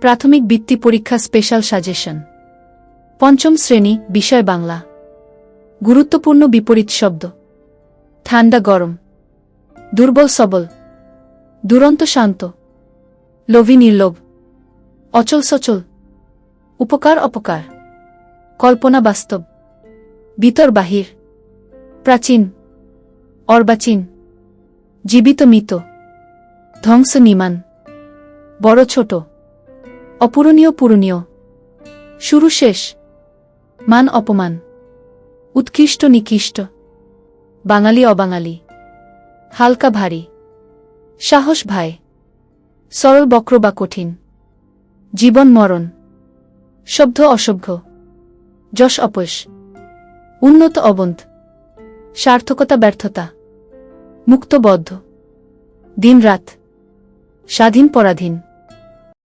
প্রাথমিক বৃত্তি পরীক্ষা স্পেশাল সাজেশন। পঞ্চম শ্রেণী, বিষয় বাংলা। গুরুত্বপূর্ণ বিপরীত শব্দ: ঠান্ডা গরম, দুর্বল সবল, দুরন্ত শান্ত, লোভী নির্লোভ, অচল সচল, উপকার অপকার, কল্পনা বাস্তব, ভিতর বাহির, প্রাচীন অর্বাচীন, জীবিত মৃত, ধ্বংস নিমান, বড় ছোট, অপূরণীয় পূরণীয়, শুরু শেষ, মান অপমান, উৎকৃষ্ট নিকৃষ্ট, বাঙালি অবাঙালি, হালকা ভারী, সাহস ভাই, সরল বক্র বা কঠিন, জীবন মরণ, সভ্য অসভ্য, যশ অপয়শ, উন্নত অবন্ত, সার্থকতা ব্যর্থতা, মুক্ত বদ্ধ, দিন রাত, স্বাধীন পরাধীন।